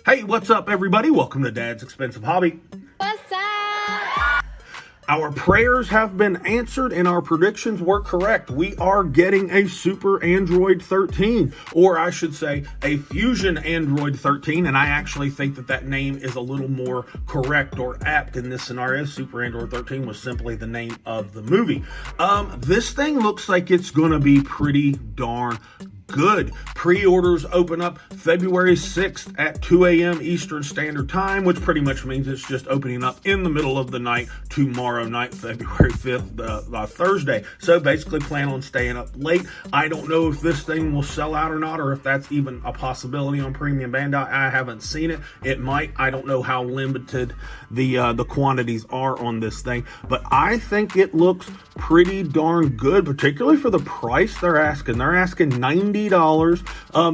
Hey, what's up, everybody? Welcome to Dad's Expensive Hobby. What's up? Our prayers have been answered and our predictions were correct. We are getting a Super Android 13, or I should say a Fusion Android 13, and I actually think that that name is a little more correct or apt in this scenario. Super Android 13 was simply the name of the movie. This thing looks like it's going to be pretty darn good. Pre-orders open up February 6th at 2 a.m. Eastern Standard Time, which pretty much means it's just opening up in the middle of the night tomorrow night, February 5th, Thursday. So basically plan on staying up late. I don't know if this thing will sell out or not, or if that's even a possibility on Premium Bandai. I haven't seen it. It might. I don't know how limited the quantities are on this thing, but I think it looks pretty darn good, particularly for the price they're asking. They're asking $90.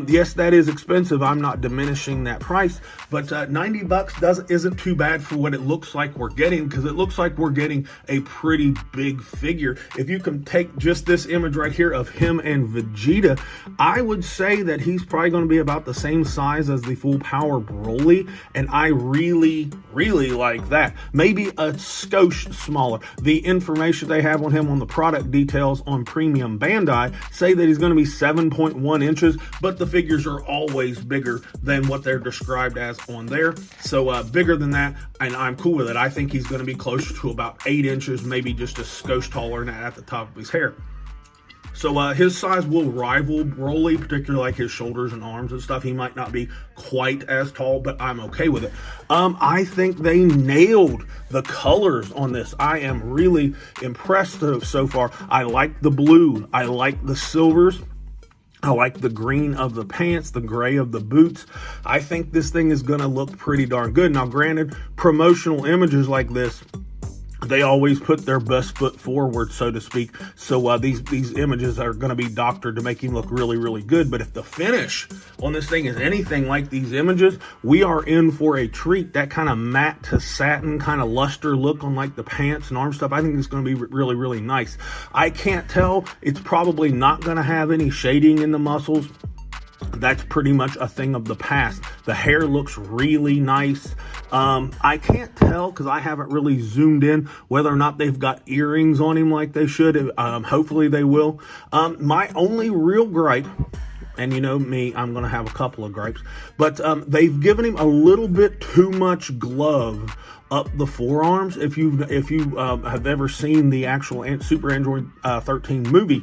Yes, that is expensive. I'm not diminishing that price, but $90 isn't too bad for what it looks like we're getting, because it looks like we're getting a pretty big figure. If you can take just this image right here of him and Vegeta, I would say that he's probably going to be about the same size as the full power Broly, and I really like that. Maybe a skosh smaller. The information they have on him on the product details on Premium Bandai say that he's going to be 7.1 inches, but the figures are always bigger than what they're described as on there. So bigger than that, and I'm cool with it. I think he's going to be closer to about 8 inches, maybe just a skosh taller than that at the top of his hair. So his size will rival Broly, particularly like his shoulders and arms and stuff. He might not be quite as tall, but I'm okay with it. I think they nailed the colors on this. I am really impressed so far. I like the blue. I like the silvers. I like the green of the pants, the gray of the boots. I think this thing is going to look pretty darn good. Now, granted, promotional images like this, they always put their best foot forward, so to speak. So these images are going to be doctored to make him look really good. But if the finish on this thing is anything like these images, we are in for a treat. That kind of matte to satin kind of luster look on like the pants and arm stuff, I think it's going to be really nice. I can't tell. It's probably not going to have any shading in the muscles. That's pretty much a thing of the past. The hair looks really nice. I can't tell because I haven't really zoomed in whether or not they've got earrings on him like they should. Hopefully they will. My only real gripe, and you know me, I'm going to have a couple of gripes, but they've given him a little bit too much glove up the forearms. If you have ever seen the actual Super Android 13 movie,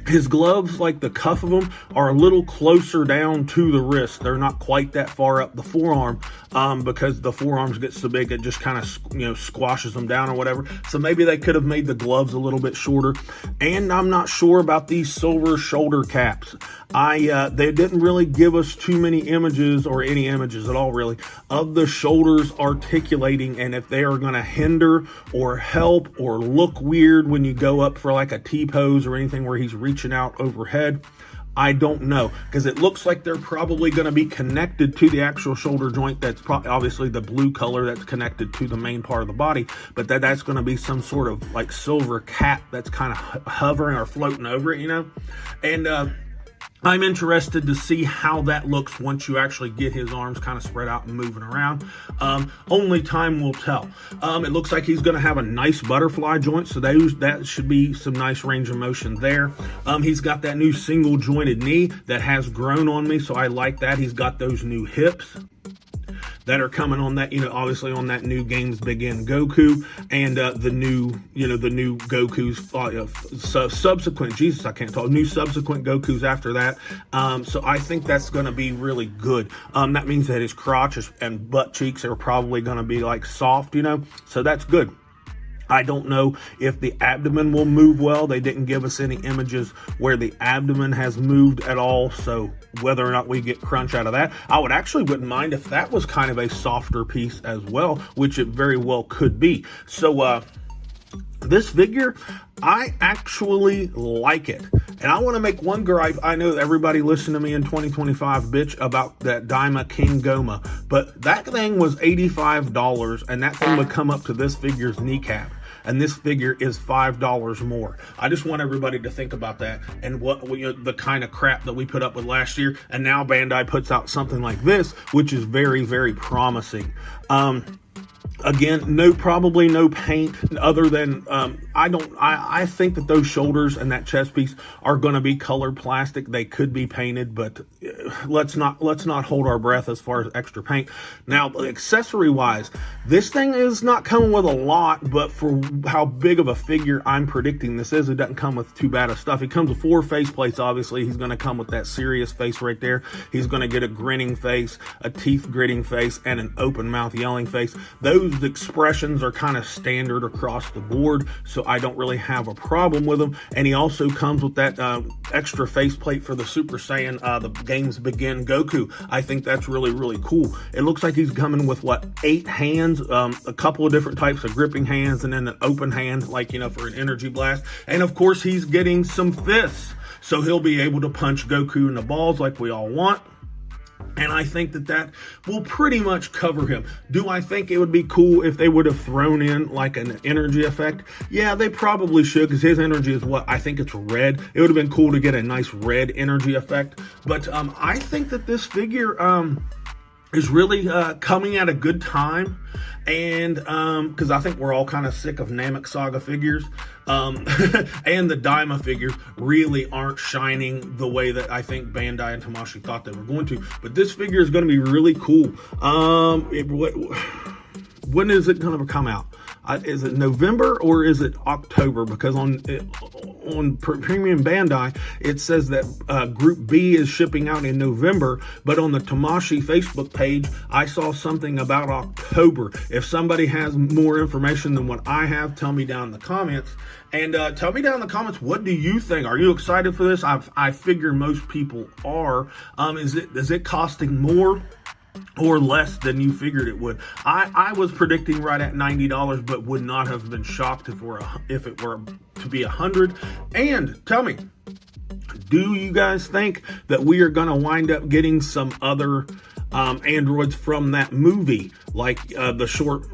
his gloves, like the cuff of them, are a little closer down to the wrist. They're not quite that far up the forearm because the forearms get so big it just kind of squashes them down or whatever. So maybe they could have made the gloves a little bit shorter. And I'm not sure about these silver shoulder caps. They didn't really give us too many images, or any images at all really, of the shoulders articulating, and if they are going to hinder or help or look weird when you go up for like a T-pose or anything where he's reaching out overhead. I don't know, because it looks like they're probably going to be connected to the actual shoulder joint. That's obviously the blue color that's connected to the main part of the body, but that's going to be some sort of like silver cap that's kind of hovering or floating over it, you know? And I'm interested to see how that looks once you actually get his arms kind of spread out and moving around. Only time will tell. It looks like he's going to have a nice butterfly joint, so that should be some nice range of motion there. He's got that new single jointed knee that has grown on me, so I like that. He's got those new hips that are coming on that, obviously on that new Games Begin Goku, and the new Goku's subsequent, Jesus, I can't talk, new subsequent Gokus after that. So I think that's going to be really good. That means that his crotch and butt cheeks are probably going to be like soft, so that's good. I don't know if the abdomen will move well. They didn't give us any images where the abdomen has moved at all, so whether or not we get crunch out of that. I wouldn't mind if that was kind of a softer piece as well, which it very well could be. So this figure, I actually like it. And I want to make one gripe. I know that everybody listened to me in 2025 bitch about that Daima King Goma, but that thing was $85, and that thing would come up to this figure's kneecap. and this figure is $5 more. I just want everybody to think about that and the kind of crap that we put up with last year, and now Bandai puts out something like this, which is very, very promising. Again, probably no paint other than, I think that those shoulders and that chest piece are going to be colored plastic. They could be painted, but let's not hold our breath as far as extra paint. Now, accessory wise, this thing is not coming with a lot, but for how big of a figure I'm predicting this is, it doesn't come with too bad of stuff. He comes with 4 face plates, obviously. He's going to come with that serious face right there. He's going to get a grinning face, a teeth gritting face, and an open mouth yelling face. Those expressions are kind of standard across the board, so I don't really have a problem with them. And he also comes with that extra faceplate for the Super Saiyan, the Games Begin Goku. I think that's really, really cool. It looks like he's coming with, 8 hands, a couple of different types of gripping hands, and then an open hand, for an energy blast. And of course, he's getting some fists, so he'll be able to punch Goku in the balls like we all want. And I think that will pretty much cover him. Do I think it would be cool if they would have thrown in an energy effect? Yeah, they probably should, because his energy is I think it's red. It would have been cool to get a nice red energy effect. But I think that this figure is really coming at a good time. And because I think we're all kind of sick of Namek Saga figures, and the Daima figures really aren't shining the way that I think Bandai and Tamashii thought they were going to. But this figure is going to be really cool. When is it going to come out? Is it November or is it October? Because on Premium Bandai, it says that Group B is shipping out in November, but on the Tamashii Facebook page, I saw something about October. If somebody has more information than what I have, tell me down in the comments. And tell me down in the comments, what do you think? Are you excited for this? I figure most people are. Is it costing more or less than you figured it would? I was predicting right at $90, but would not have been shocked if it were to be $100. And tell me, do you guys think that we are going to wind up getting some other androids from that movie, like the short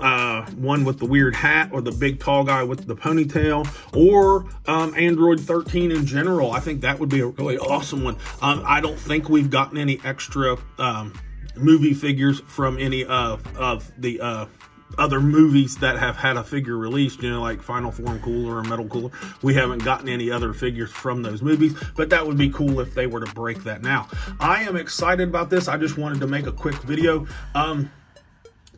one with the weird hat, or the big tall guy with the ponytail, or Android 13 in general? I think that would be a really awesome one. I don't think we've gotten any extra movie figures from any of the other movies that have had a figure released, like Final Form Cooler or Metal Cooler. We haven't gotten any other figures from those movies, but that would be cool if they were to break that now. I am excited about this. I just wanted to make a quick video.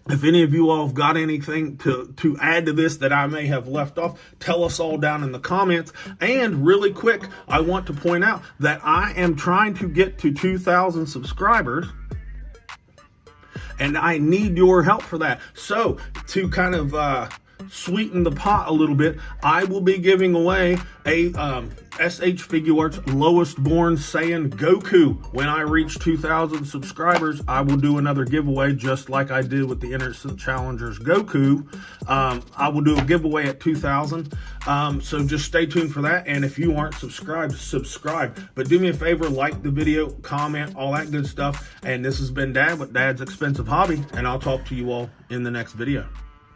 If any of you all have got anything to add to this that I may have left off, tell us all down in the comments. And really quick, I want to point out that I am trying to get to 2,000 subscribers. And I need your help for that. So to kind of sweeten the pot a little bit, I will be giving away a SH Figuarts Lowest Born Saiyan Goku. When I reach 2,000 subscribers, I will do another giveaway just like I did with the Innocent Challengers Goku. I will do a giveaway at 2,000. So just stay tuned for that. And if you aren't subscribed, subscribe. But do me a favor, like the video, comment, all that good stuff. And this has been Dad with Dad's Expensive Hobby. And I'll talk to you all in the next video.